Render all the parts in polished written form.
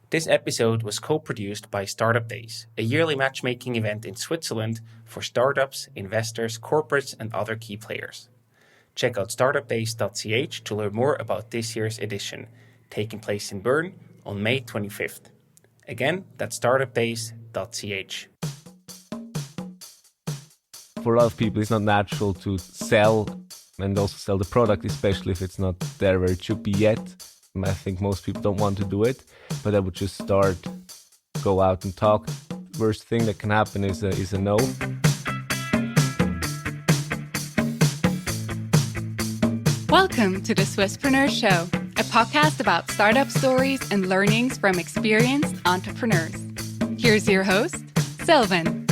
This episode was co-produced by Startup Days, a yearly matchmaking event in Switzerland for startups, investors, corporates, and other key players. Check out startupdays.ch to learn more about this year's edition, taking place in Bern on May 25th. Again, that's startupdays.ch. For a lot of people, it's not natural to sell and also sell the product, especially if it's not there where it should be yet. I think most people don't want to do it, but I would just start, go out and talk. Worst thing that can happen is a no. Welcome to the Swisspreneur Show, a podcast about startup stories and learnings from experienced entrepreneurs. Here's your host, Sylvan.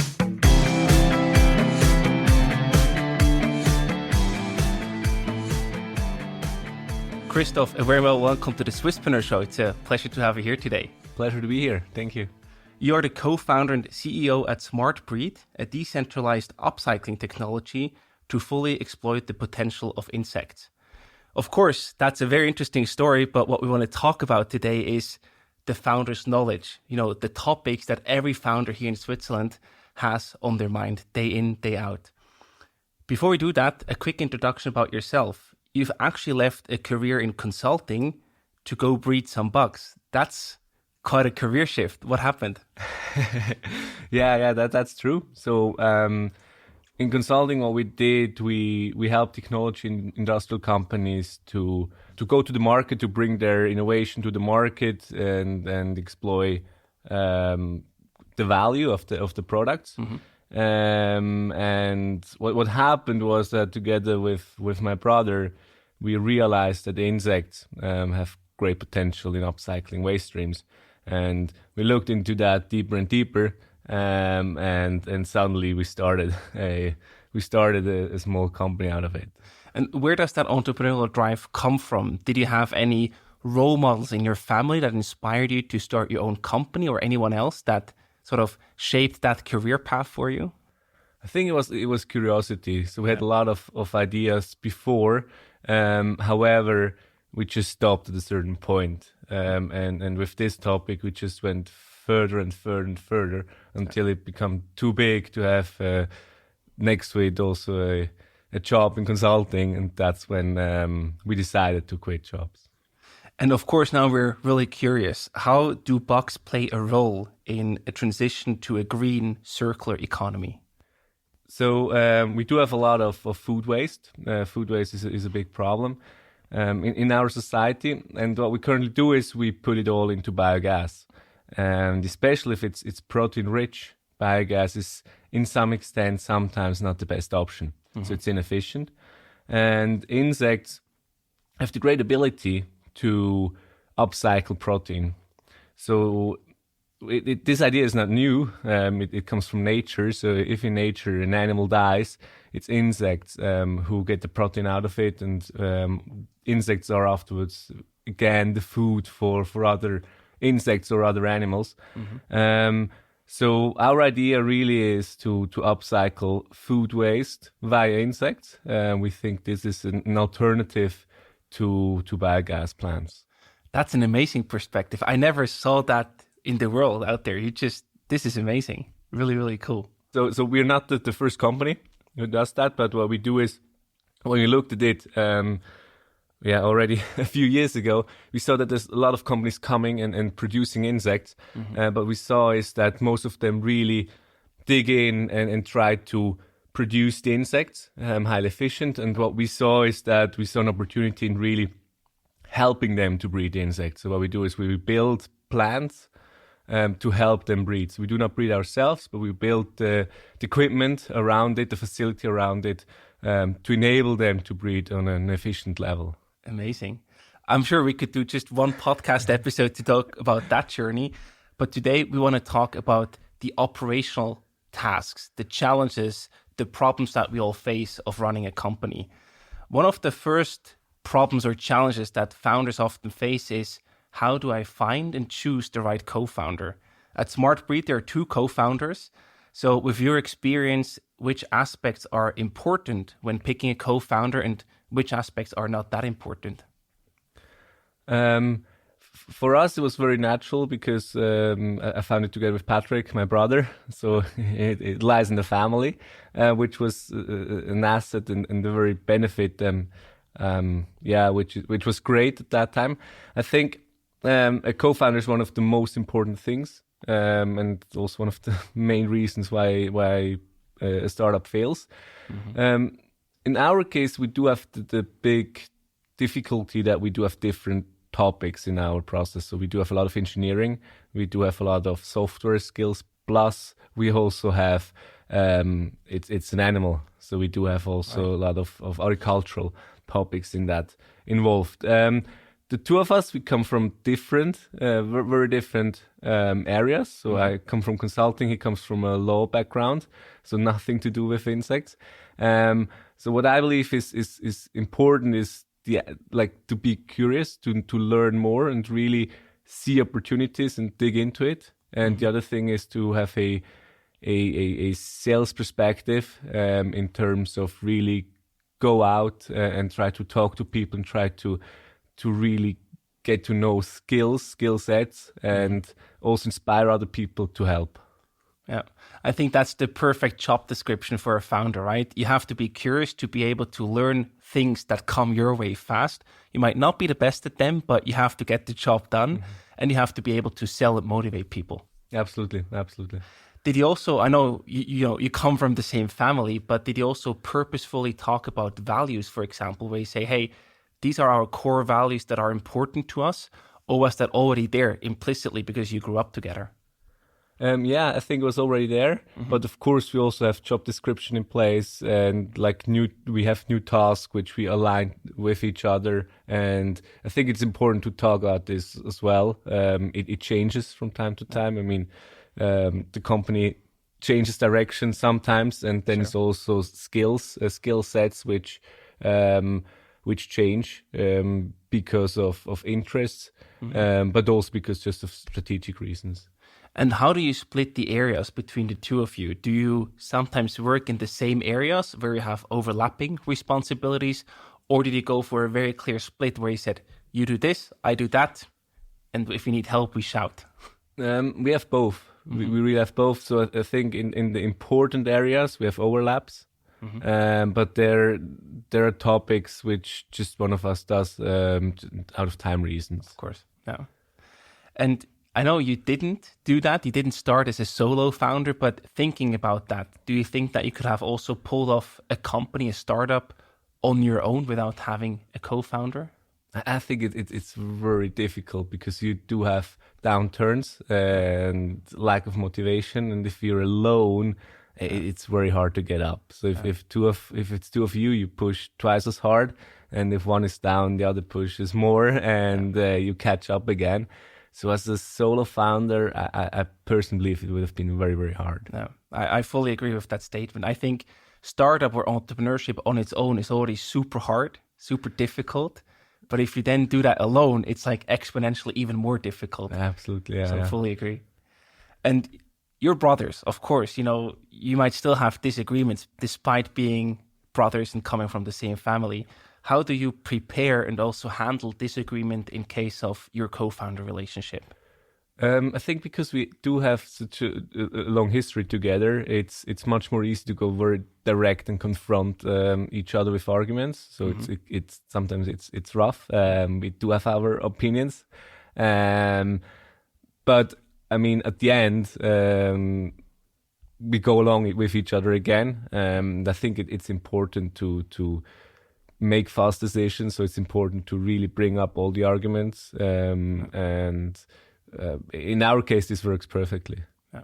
Christoph, a very well welcome to the Swisspreneur Show. It's a pleasure to have you here today. Pleasure to be here. Thank you. You are the co-founder and CEO at SmartBreed, a decentralized upcycling technology to fully exploit the potential of insects. Of course, that's a very interesting story, but what we want to talk about today is the founder's knowledge, the topics that every founder here in Switzerland has on their mind day in, day out. Before we do that, a quick introduction about yourself. You've actually left a career in consulting to go breed some bugs. That's quite a career shift. What happened? Yeah, that's true. So in consulting, what we did, we helped technology and industrial companies to go to the market, to bring their innovation to the market and exploit the value of the products. Mm-hmm. And what happened was that together with my brother, we realized that the insects have great potential in upcycling waste streams, and we looked into that deeper and deeper, and suddenly we started a small company out of it. And where does that entrepreneurial drive come from? Did you have any role models in your family that inspired you to start your own company, or anyone else that sort of shaped that career path for you? I think it was curiosity. So we had a lot of ideas before. However, we just stopped at a certain point. And with this topic, we just went further and further and further until it became too big to have next to it also a job in consulting. And that's when we decided to quit jobs. And of course, now we're really curious. How do bugs play a role in a transition to a green circular economy? So we do have a lot of food waste. Food waste is a big problem in our society. And what we currently do is we put it all into biogas. And especially if it's protein-rich, biogas is, in some extent, sometimes not the best option. Mm-hmm. So it's inefficient. And insects have the great ability to upcycle protein. So this idea is not new. It comes from nature. So if in nature an animal dies, it's insects who get the protein out of it, and insects are afterwards again the food for other insects or other animals. Mm-hmm. So our idea really is to upcycle food waste via insects. We think this is an alternative to biogas plants. That's an amazing perspective. I never saw that in the world out there. This is amazing. Really, really cool. So we're not the first company who does that, but what we do is, when we looked at it, already a few years ago, we saw that there's a lot of companies coming and producing insects. Mm-hmm. But we saw is that most of them really dig in and try to produce the insects, highly efficient. And what we saw is that we saw an opportunity in really helping them to breed the insects. So what we do is we build plants to help them breed. So we do not breed ourselves, but we build the equipment around it, the facility around it, to enable them to breed on an efficient level. Amazing. I'm sure we could do just one podcast episode to talk about that journey. But today we want to talk about the operational tasks, the challenges, the problems that we all face of running a company. One of the first problems or challenges that founders often face is, how do I find and choose the right co-founder? At SmartBreed, there are two co-founders. So with your experience, which aspects are important when picking a co-founder and which aspects are not that important? for us, it was very natural because I found it together with Patrick, my brother. So it lies in the family, which was an asset and a very benefit. Which was great at that time. I think a co-founder is one of the most important things, and also one of the main reasons why a startup fails. In our case, we do have the big difficulty that we do have different topics in our process. So we do have a lot of engineering, we do have a lot of software skills, plus we also have it's an animal, so we do have also a lot of agricultural topics in that involved. The two of us, we come from different, very different areas. So I come from consulting, he comes from a law background, so nothing to do with insects. So what I believe is important is to be curious, to learn more and really see opportunities and dig into it. And the other thing is to have a sales perspective in terms of really go out and try to talk to people and try to really get to know skill sets, and also inspire other people to help. Yeah, I think that's the perfect job description for a founder, right? You have to be curious to be able to learn things that come your way fast. You might not be the best at them, but you have to get the job done, and you have to be able to sell and motivate people. Absolutely. Did you also, I know you come from the same family, but did you also purposefully talk about values, for example, where you say, hey, these are our core values that are important to us, or was that already there implicitly because you grew up together? I think it was already there, but of course we also have job description in place, and we have new tasks which we align with each other, and I think it's important to talk about this as well. It changes from time to time. I mean, the company changes direction sometimes, and then it's also skill sets which change because of interests, but also because just of strategic reasons. And how do you split the areas between the two of you? Do you sometimes work in the same areas where you have overlapping responsibilities? Or did you go for a very clear split where you said, you do this, I do that, and if you need help, we shout? We have both. We really have both. So I think in the important areas, we have overlaps. But there are topics which just one of us does out of time reasons. Of course, yeah. And I know you didn't do that. You didn't start as a solo founder, but thinking about that, do you think that you could have also pulled off a company, a startup on your own without having a co-founder? I think it's very difficult because you do have downturns and lack of motivation. And if you're alone, it's very hard to get up. So if it's two of you, you push twice as hard. And if one is down, the other pushes more, and you catch up again. So as a solo founder, I personally believe it would have been very, very hard. No, I fully agree with that statement. I think startup or entrepreneurship on its own is already super hard, super difficult. But if you then do that alone, it's like exponentially even more difficult. Absolutely, yeah. So I fully agree. And your brothers, of course, you might still have disagreements despite being brothers and coming from the same family. How do you prepare and also handle disagreement in case of your co-founder relationship? I think because we do have such a long history together, it's much more easy to go very direct and confront each other with arguments. So it's sometimes it's rough. We do have our opinions, but I mean at the end we go along with each other again. I think it's important to make fast decisions. So it's important to really bring up all the arguments, and in our case, this works perfectly. Yeah.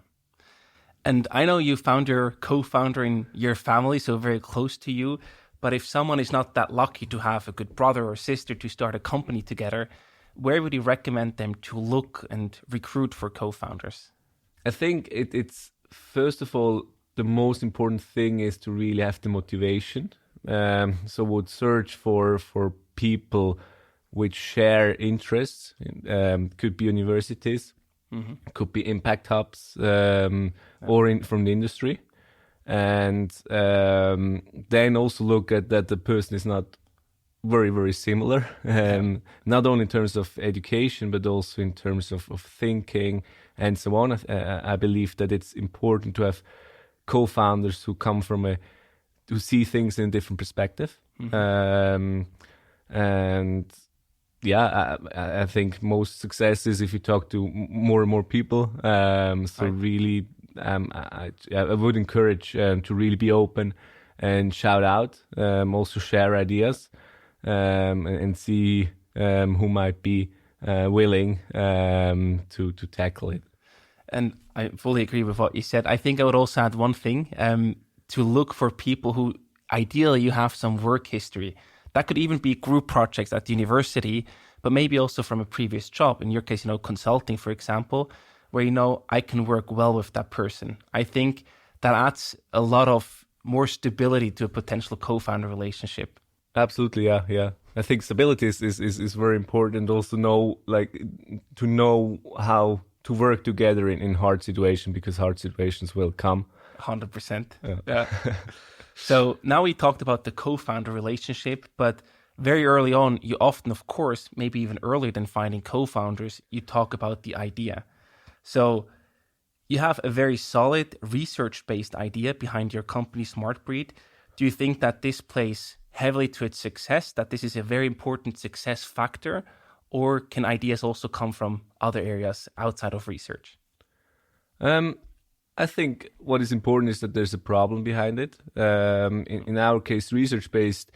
And I know you found your co-founder in your family, so very close to you. But if someone is not that lucky to have a good brother or sister to start a company together, where would you recommend them to look and recruit for co-founders? I think it's first of all, the most important thing is to really have the motivation. So would search for people which share interests. Could be universities, could be impact hubs, or from the industry. And then also look at that the person is not very, very similar, not only in terms of education, but also in terms of thinking and so on. I believe that it's important to have co-founders who come from who see things in a different perspective. And yeah, I think most success is if you talk to more and more people. So really, I would encourage to really be open and shout out, also share ideas, and see who might be willing to tackle it. And I fully agree with what you said. I think I would also add one thing, to look for people who ideally you have some work history. That could even be group projects at the university, but maybe also from a previous job. In your case, consulting, for example, where I can work well with that person. I think that adds a lot of more stability to a potential co-founder relationship. Absolutely, yeah. I think stability is very important. Also to know how to work together in hard situations, because hard situations will come. 100%. Yeah. So now we talked about the co-founder relationship, but very early on, you often, of course, maybe even earlier than finding co-founders, you talk about the idea. So you have a very solid research-based idea behind your company, SmartBreed. Do you think that this plays heavily to its success, that this is a very important success factor, or can ideas also come from other areas outside of research? I think what is important is that there's a problem behind it. In our case, research-based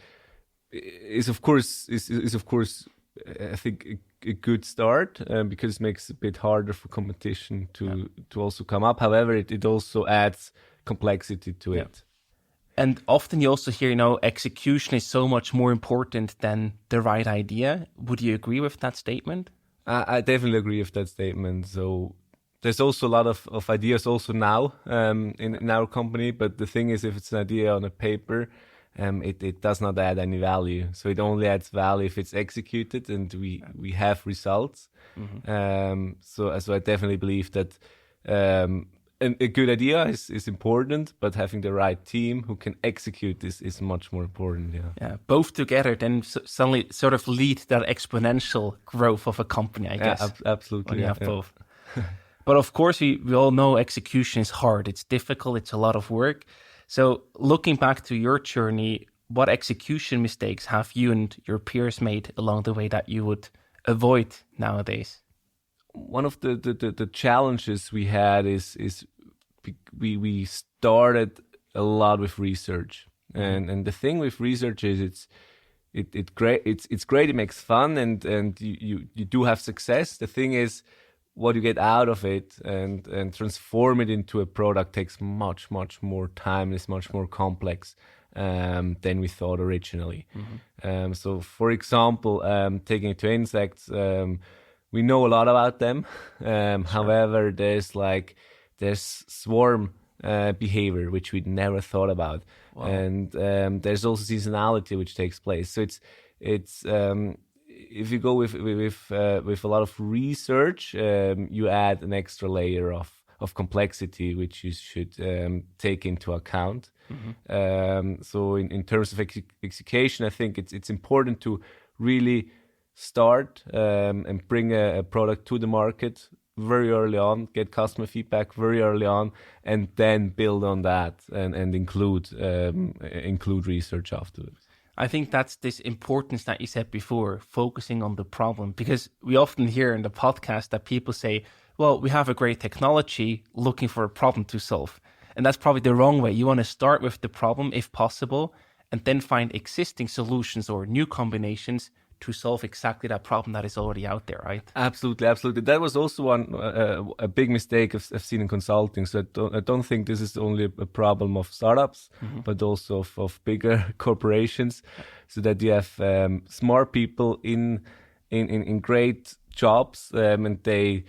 is of course I think a good start, because it makes it a bit harder for competition to also come up. However, it also adds complexity to it. And often you also hear, execution is so much more important than the right idea. Would you agree with that statement? I definitely agree with that statement. So there's also a lot of ideas also now in our company, but the thing is, if it's an idea on a paper, it does not add any value. So it only adds value if it's executed and we have results. So I definitely believe that a good idea is important, but having the right team who can execute this is much more important. Yeah, both together then suddenly sort of lead that exponential growth of a company, I guess. Absolutely. When you have both. But of course, we all know execution is hard. It's difficult. It's a lot of work. So looking back to your journey, what execution mistakes have you and your peers made along the way that you would avoid nowadays? One of the challenges we had is we started a lot with research, and the thing with research is it's great. It makes fun, and you do have success. The thing is, what you get out of it and transform it into a product takes much more time. It's much more complex than we thought originally. So, for example, taking it to insects. We know a lot about them. However, there's swarm behavior, which we never thought about. Wow. And there's also seasonality, which takes place. So it's if you go with a lot of research, you add an extra layer of complexity, which you should take into account. So in terms of execution, I think it's important to really start and bring a product to the market very early on, get customer feedback very early on, and then build on that and include research afterwards. I think that's this importance that you said before, focusing on the problem, because we often hear in the podcast that people say, well, we have a great technology looking for a problem to solve. And that's probably the wrong way. You want to start with the problem if possible, and then find existing solutions or new combinations to solve exactly that problem that is already out there, right? Absolutely. That was also a big mistake I've seen in consulting. So I don't think this is only a problem of startups, but also of bigger corporations. So that you have smart people in great jobs, and they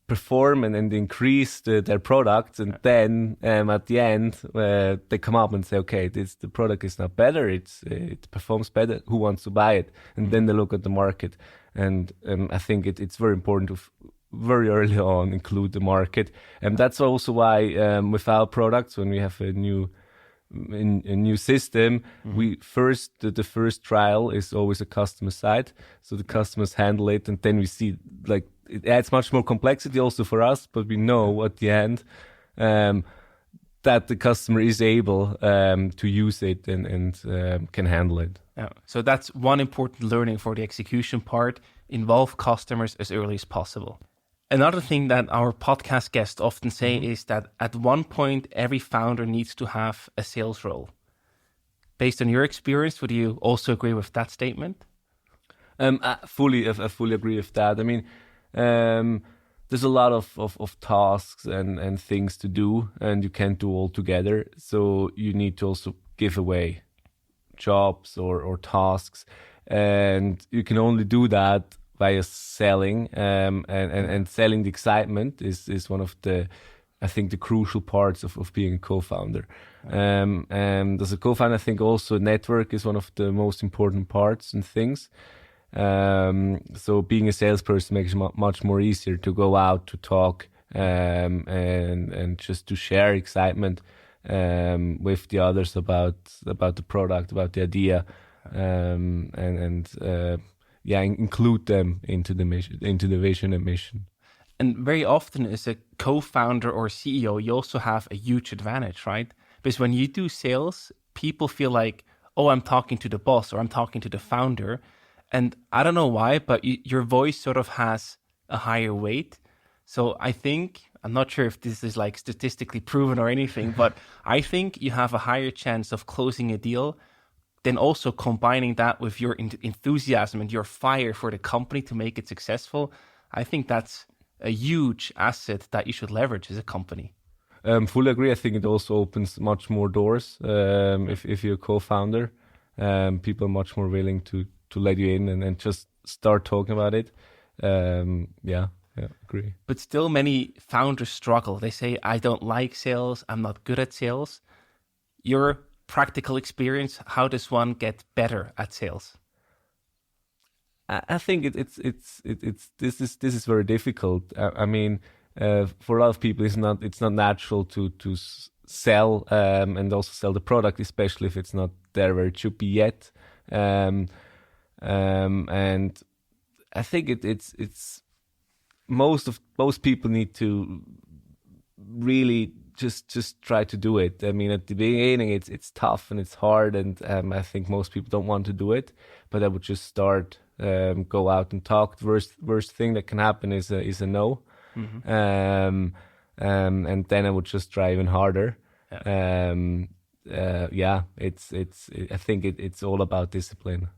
perform and increase their products, and then at the end they come up and say, okay, the product is not better, it performs better, who wants to buy it? And then they look at the market, and I think it's very important to very early on include the market. And that's also why with our products, when we have a new a new system, we first the first trial is always a customer side, so the customers handle it, and then we see like it adds much more complexity also for us, but we know at the end that the customer is able to use it and can handle it. Yeah. So that's one important learning for the execution part. Involve customers as early as possible. Another thing that our podcast guests often say is that at one point, every founder needs to have a sales role. Based on your experience, would you also agree with that statement? I fully agree with that. I mean, there's a lot of tasks and things to do, and you can't do all together. So you need to also give away jobs or tasks, and you can only do that via selling, and selling the excitement is one of the, I think, the crucial parts of being a co-founder. And as a co-founder, I think also network is one of the most important parts and things. So being a salesperson makes it much more easier to go out to talk and just to share excitement with the others about the product, about the idea, include them into the mission, into the vision and mission. And very often as a co-founder or CEO, you also have a huge advantage, right? Because when you do sales, people feel like, oh, I'm talking to the boss or I'm talking to the founder. And I don't know why, but your voice sort of has a higher weight. So I think, I'm not sure if this is like statistically proven or anything, but I think you have a higher chance of closing a deal than also combining that with your enthusiasm and your fire for the company to make it successful. I think that's a huge asset that you should leverage as a company. Fully agree. I think it also opens much more doors. If you're a co-founder, people are much more willing to let you in and just start talking about it. Agree. But still many founders struggle. They say, I don't like sales. I'm not good at sales. Your practical experience, how does one get better at sales? I think this is very difficult. I mean, for a lot of people, it's not natural to sell and also sell the product, especially if it's not there where it should be yet. And I think it's most people need to really just try to do it. I mean, at the beginning, it's tough and it's hard, and I think most people don't want to do it. But I would just start, go out and talk. The worst thing that can happen is a no, and then I would just try even harder. Yeah. I think it's all about discipline.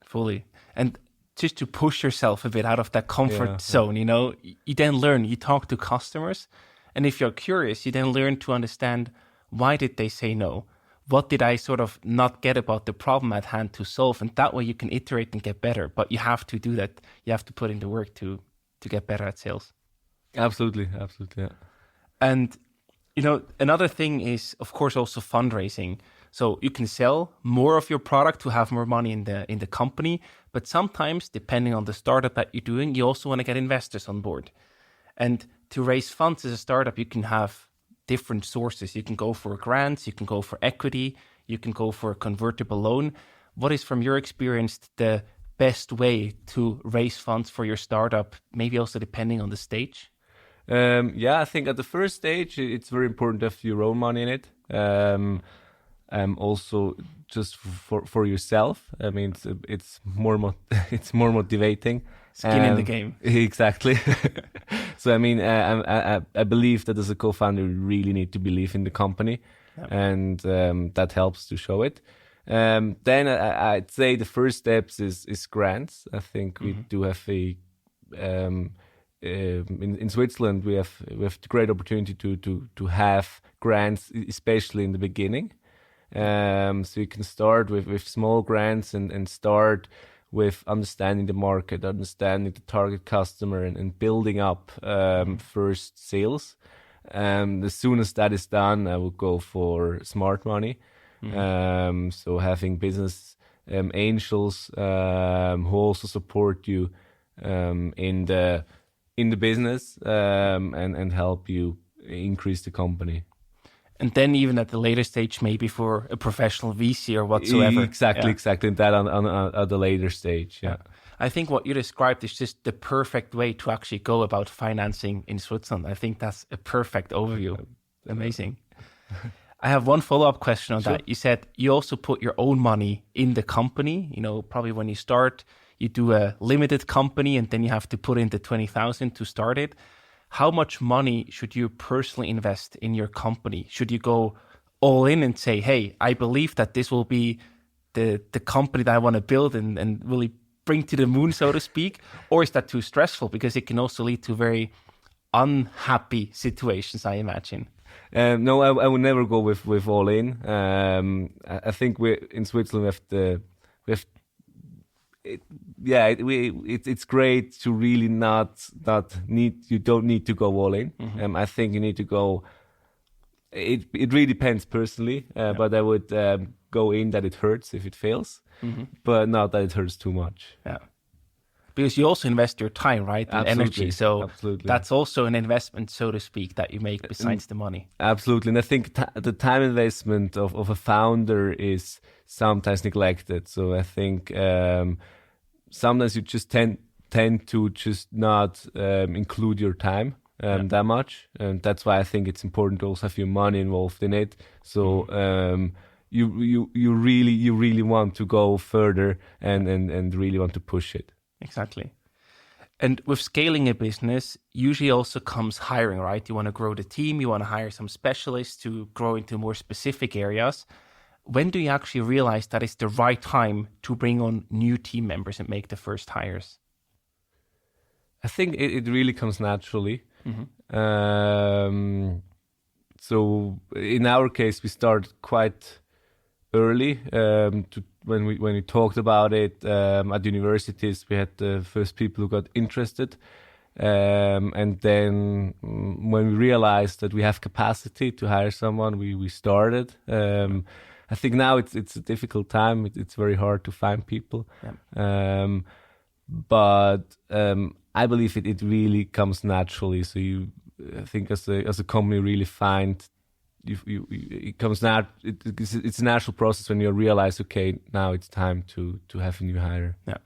Fully. And just to push yourself a bit out of that comfort zone, you know, you then learn, you talk to customers. And if you're curious, you then learn to understand, why did they say no? What did I sort of not get about the problem at hand to solve? And that way you can iterate and get better. But you have to do that. You have to put in the work to get better at sales. Absolutely, yeah. And, you know, another thing is, of course, also fundraising. So you can sell more of your product to have more money in the company. But sometimes, depending on the startup that you're doing, you also want to get investors on board. And to raise funds as a startup, you can have different sources. You can go for grants, you can go for equity, you can go for a convertible loan. What is, from your experience, the best way to raise funds for your startup, maybe also depending on the stage? I think at the first stage, it's very important to have your own money in it. Also just for yourself. I mean, it's more motivating. Skin in the game. Exactly. So I mean, I believe that as a co-founder, you really need to believe in the company, and that helps to show it. Then I'd say the first steps is grants. I think we do have in Switzerland we have the great opportunity to have grants, especially in the beginning. So you can start with small grants and start with understanding the market, understanding the target customer, and building up first sales. As soon as that is done, I will go for smart money. So having business angels who also support you in the business and help you increase the company. And then even at the later stage, maybe for a professional VC or whatsoever. Exactly. And that on at the later stage. Yeah. I think what you described is just the perfect way to actually go about financing in Switzerland. I think that's a perfect overview. Amazing. I have one follow-up question on that. You said you also put your own money in the company. You know, probably when you start, you do a limited company and then you have to put in the 20,000 to start it. How much money should you personally invest in your company? Should you go all in and say, hey, I believe that this will be the company that I want to build and really bring to the moon, so to speak? Or is that too stressful? Because it can also lead to very unhappy situations, I imagine. No, I would never go with all in. I think in Switzerland it's great to really you don't need to go all in. I think you need to go. It really depends personally, but I would go in that it hurts if it fails, but not that it hurts too much. Yeah. Because you also invest your time, right? And energy. So that's also an investment, so to speak, that you make besides the money. Absolutely. And I think the time investment of a founder is sometimes neglected. So I think sometimes you just tend to just not include your time that much. And that's why I think it's important to also have your money involved in it. So you really want to go further and really want to push it. Exactly. And with scaling a business, usually also comes hiring, right? You want to grow the team, you want to hire some specialists to grow into more specific areas. When do you actually realize that it's the right time to bring on new team members and make the first hires? I think it really comes naturally. So in our case, we started quite early. When we talked about it at universities, we had the first people who got interested, and then when we realized that we have capacity to hire someone, we started. I think now it's a difficult time. It's very hard to find people, but I believe it really comes naturally. So I think as a company really find. It comes now. It's a natural process when you realize, okay, now it's time to have a new hire. Yeah,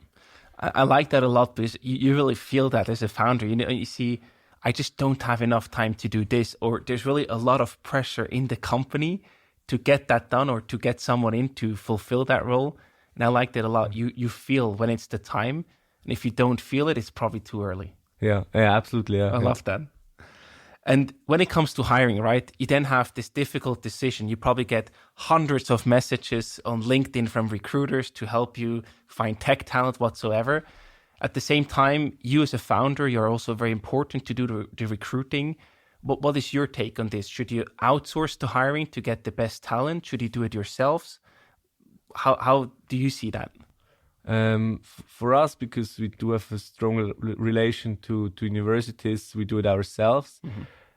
I like that a lot because you really feel that as a founder. You know, you see, I just don't have enough time to do this, or there's really a lot of pressure in the company to get that done or to get someone in to fulfill that role. And I like that a lot. You feel when it's the time, and if you don't feel it, it's probably too early. Yeah, absolutely. Yeah, I love that. And when it comes to hiring, right, you then have this difficult decision. You probably get hundreds of messages on LinkedIn from recruiters to help you find tech talent whatsoever. At the same time, you as a founder, you're also very important to do the recruiting. What is your take on this? Should you outsource to hiring to get the best talent? Should you do it yourselves? How do you see that? For us, because we do have a strong relation to universities, we do it ourselves.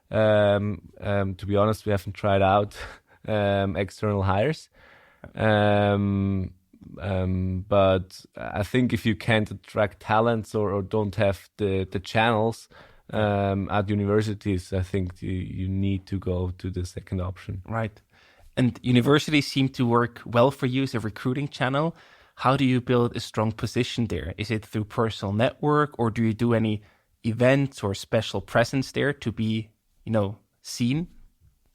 To be honest, we haven't tried out external hires. But I think if you can't attract talents or don't have the channels at universities, I think you need to go to the second option. Right. And universities seem to work well for you as a recruiting channel. How do you build a strong position there? Is it through personal network, or do you do any events or special presence there to be, seen?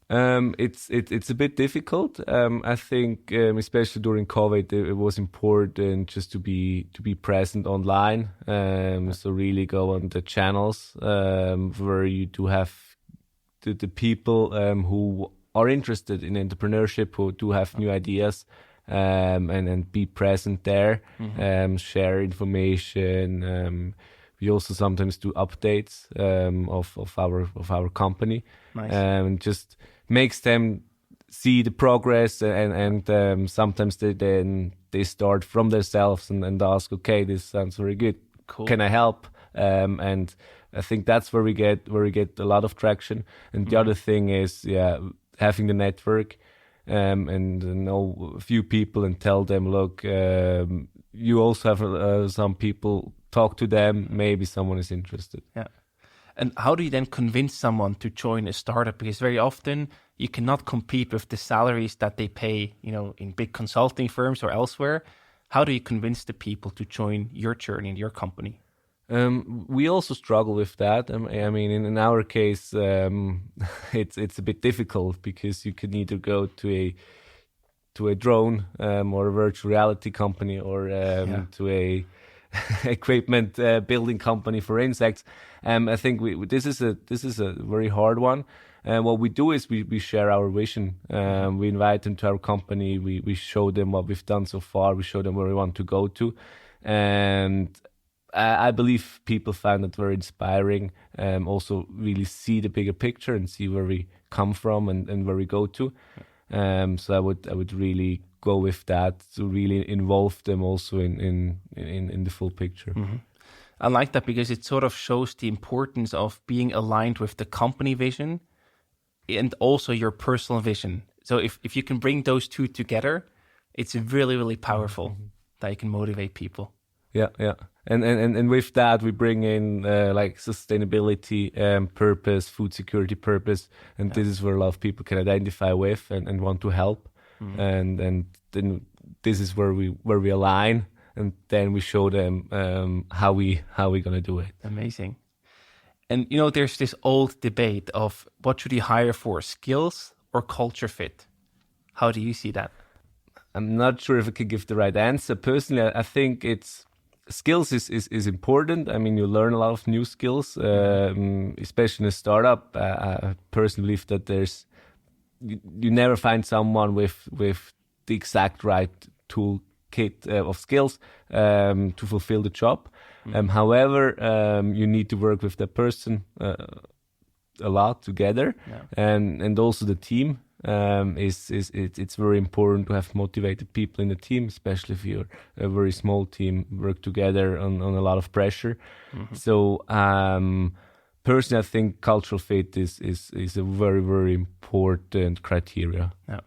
It's a bit difficult. I think, especially during COVID, it was important just to be present online. So really go on the channels where you do have the people who are interested in entrepreneurship, who do have new ideas. And be present there, share information. We also sometimes do updates of our company, and just makes them see the progress. And sometimes they start from themselves and ask, okay, this sounds very good. Cool. Can I help? And I think that's where we get a lot of traction. And the other thing is, having the network. And know a few people and tell them, look, you also have some people, talk to them, maybe someone is interested. Yeah. And how do you then convince someone to join a startup? Because very often you cannot compete with the salaries that they pay, in big consulting firms or elsewhere. How do you convince the people to join your journey and your company? We also struggle with that. I mean, in our case, it's a bit difficult because you can either go to a drone or a virtual reality company or to a equipment building company for insects. I think this is a very hard one. What we do is we share our vision. We invite them to our company. We show them what we've done so far. We show them where we want to go to, and I believe people find it very inspiring. Also, really see the bigger picture and see where we come from and where we go to. So I would really go with that to really involve them also in the full picture. Mm-hmm. I like that because it sort of shows the importance of being aligned with the company vision and also your personal vision. So if you can bring those two together, it's really, really powerful that you can motivate people. Yeah. And with that, we bring in like sustainability, purpose, food security purpose. And this is where a lot of people can identify with and want to help. And then this is where we align, and then we show them how we're going to do it. Amazing. And, there's this old debate of what should you hire for, skills or culture fit? How do you see that? I'm not sure if I can give the right answer. Personally, I think skills is important. I mean, you learn a lot of new skills, especially in a startup. I personally believe that you never find someone with the exact right toolkit of skills to fulfill the job. However, you need to work with that person a lot together, and also the team. It's very important to have motivated people in the team, especially if you're a very small team, work together on a lot of pressure. So personally, I think cultural fit is a very, very important criteria. Yeah.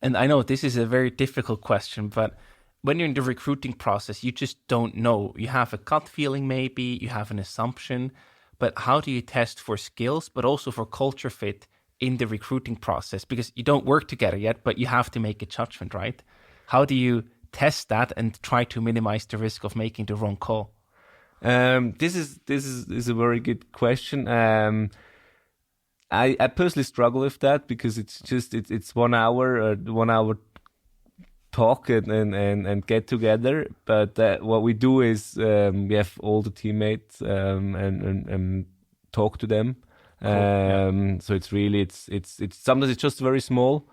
And I know this is a very difficult question, but when you're in the recruiting process, you just don't know. You have a gut feeling, maybe you have an assumption, but how do you test for skills, but also for culture fit in the recruiting process? Because you don't work together yet, but you have to make a judgment, right? How do you test that and try to minimize the risk of making the wrong call? This is a very good question. I personally struggle with that because it's 1 hour talk and get together. But what we do is we have all the teammates and talk to them. Cool. So it's really it's sometimes it's just very small,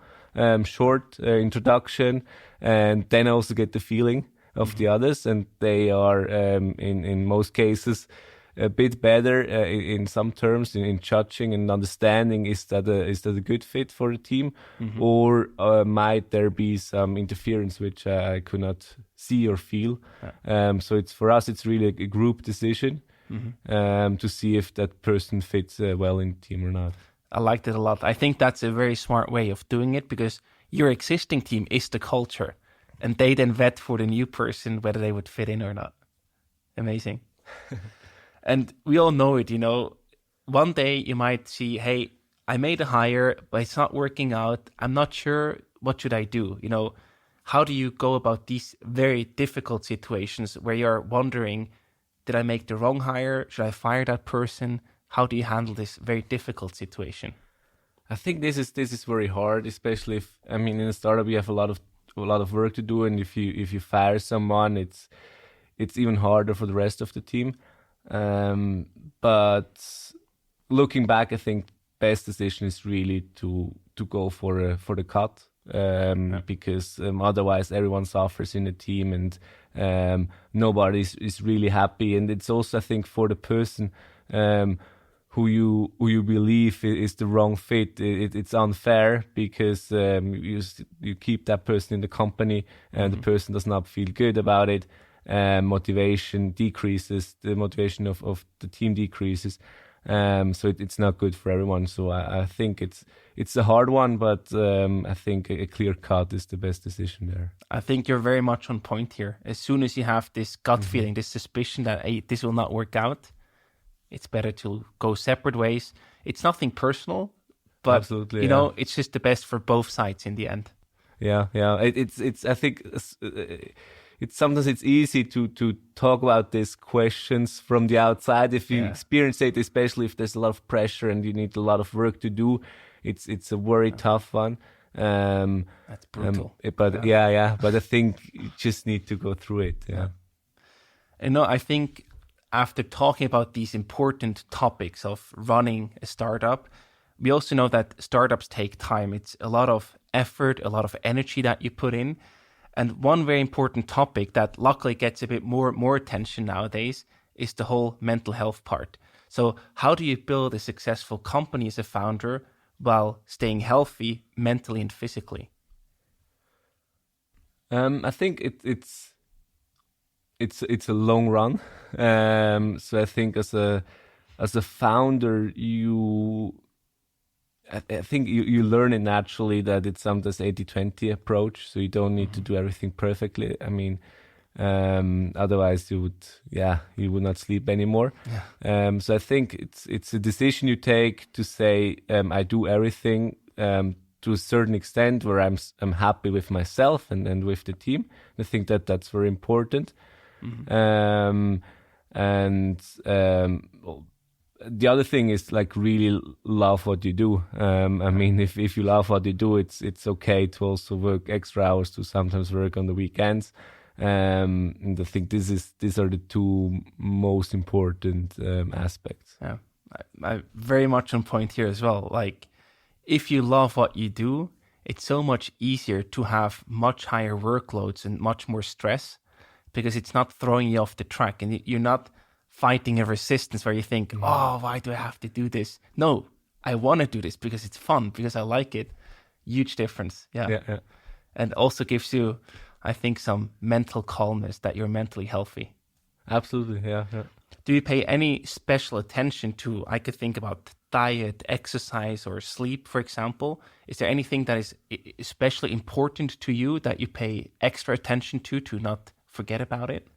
short introduction, and then I also get the feeling of the others, and they are in most cases a bit better in some terms in judging and understanding is that a good fit for the team, or might there be some interference which I could not see or feel. So for us it's really a group decision to see if that person fits well in the team or not. I liked it a lot. I think that's a very smart way of doing it because your existing team is the culture, and they then vet for the new person whether they would fit in or not. Amazing. And we all know it, one day you might see, hey, I made a hire, but it's not working out. I'm not sure, what should I do? How do you go about these very difficult situations where you're wondering, did I make the wrong hire? Should I fire that person? How do you handle this very difficult situation? I think this is very hard, especially if, in a startup you have a lot of work to do, and if you fire someone, it's even harder for the rest of the team. But looking back, I think best decision is really to go for the cut, because otherwise everyone suffers in the team, and nobody is really happy. And it's also, I think, for the person who you believe is the wrong fit, it's unfair because you keep that person in the company and the person does not feel good about it. Motivation decreases, the motivation of the team decreases, so it's not good for everyone. So I think it's a hard one, but I think a clear cut is the best decision there. I think you're very much on point here. As soon as you have this gut feeling, this suspicion that hey, this will not work out, it's better to go separate ways. It's nothing personal, But, Absolutely, it's just the best for both sides in the end. Yeah. It's. I think it's sometimes it's easy to talk about these questions from the outside. If you experience it, especially if there's a lot of pressure and you need a lot of work to do, it's a very tough one. That's brutal. But I think you just need to go through it. Yeah. And I think after talking about these important topics of running a startup, we also know that startups take time. It's a lot of effort, a lot of energy that you put in. And one very important topic that luckily gets a bit more attention nowadays is the whole mental health part. So how do you build a successful company as a founder while staying healthy mentally and physically? I think it's a long run. So I think as a founder, I think you learn it naturally that it's sometimes 80-20 approach. So you don't need to do everything perfectly. I mean, otherwise you would not sleep anymore. Yeah. So I think it's a decision you take to say, I do everything to a certain extent where I'm happy with myself and with the team. I think that's very important. The other thing is like really love what you do. I mean, if you love what you do, it's okay to also work extra hours, to sometimes work on the weekends. And I think these are the two most important aspects. Yeah, I very much on point here as well. Like, if you love what you do, it's so much easier to have much higher workloads and much more stress, because it's not throwing you off the track and you're not fighting a resistance where you think, oh, why do I have to do this? No, I want to do this because it's fun, because I like it. Huge difference. Yeah. And also gives you, I think, some mental calmness, that you're mentally healthy. Absolutely. Yeah. Do you pay any special attention to, I could think about diet, exercise, or sleep, for example? Is there anything that is especially important to you that you pay extra attention to not forget about it?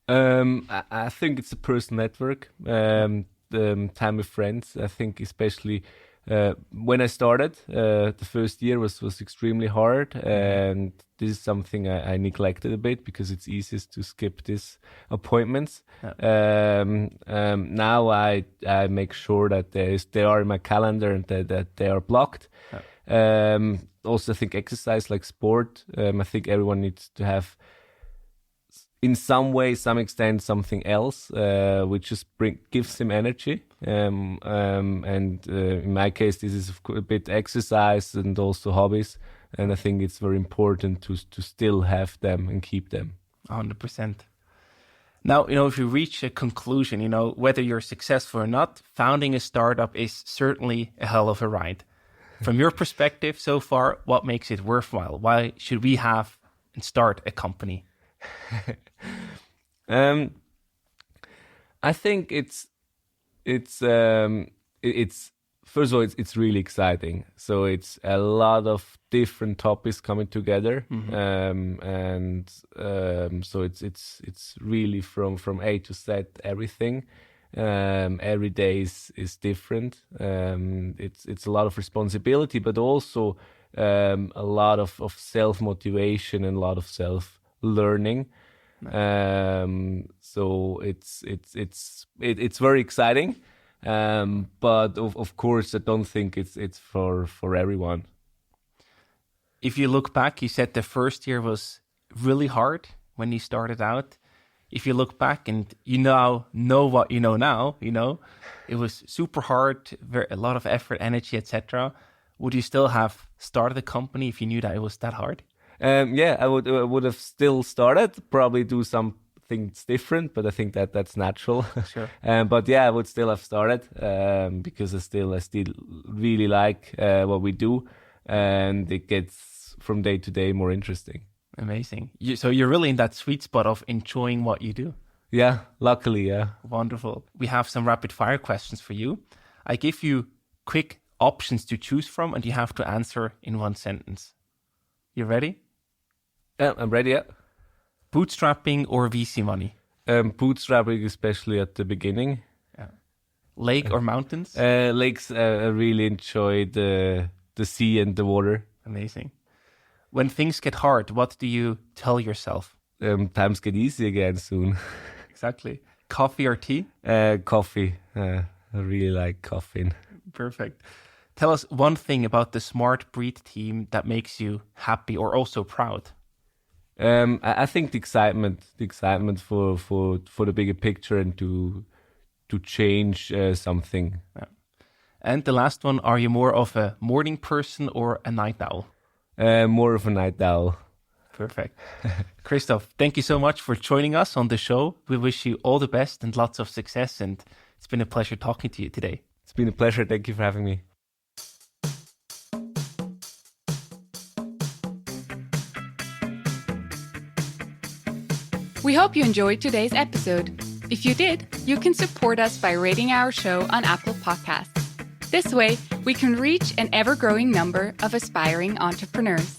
I think it's a personal network, the time with friends. I think especially when I started, the first year was extremely hard, and this is something I neglected a bit because it's easiest to skip these appointments. Now I make sure that they are in my calendar and that they are blocked. Also, I think exercise, like sport, I think everyone needs to have, in some way, some extent, something else, which just gives him energy. And in my case, this is a bit exercise and also hobbies. And I think it's very important to still have them and keep them. 100%. Now, if you reach a conclusion, whether you're successful or not, founding a startup is certainly a hell of a ride. From your perspective so far, what makes it worthwhile? Why should we have and start a company? I think it's first of all, it's really exciting. So it's a lot of different topics coming together, so it's really from A to Z everything. Every day is different. It's a lot of responsibility, but also a lot of self-motivation and a lot of self-learning. So it's very exciting. But of course, I don't think it's for everyone. If you look back, you said the first year was really hard when you started out. If you look back and you now know what you know now, it was super hard, a lot of effort, energy, etc. Would you still have started a company if you knew that it was that hard? Yeah, I would have still started, probably do some things different, but I think that's natural. Sure. But yeah, I would still have started because I still really like what we do, and it gets from day to day more interesting. Amazing. So you're really in that sweet spot of enjoying what you do. Yeah, luckily, yeah. Wonderful. We have some rapid fire questions for you. I give you quick options to choose from, and you have to answer in one sentence. You ready? Yeah, I'm ready, yeah. Bootstrapping or VC money? Bootstrapping, especially at the beginning. Yeah. Lake or mountains? Lakes, I really enjoy the sea and the water. Amazing. When things get hard, what do you tell yourself? Times get easy again soon. Exactly. Coffee or tea? Coffee. I really like caffeine. Perfect. Tell us one thing about the SmartBreed team that makes you happy or also proud. I think the excitement for the bigger picture and to change something. Yeah. And the last one, are you more of a morning person or a night owl? More of a night owl. Perfect. Christoph, thank you so much for joining us on the show. We wish you all the best and lots of success. And it's been a pleasure talking to you today. It's been a pleasure. Thank you for having me. We hope you enjoyed today's episode. If you did, you can support us by rating our show on Apple Podcasts. This way, we can reach an ever-growing number of aspiring entrepreneurs.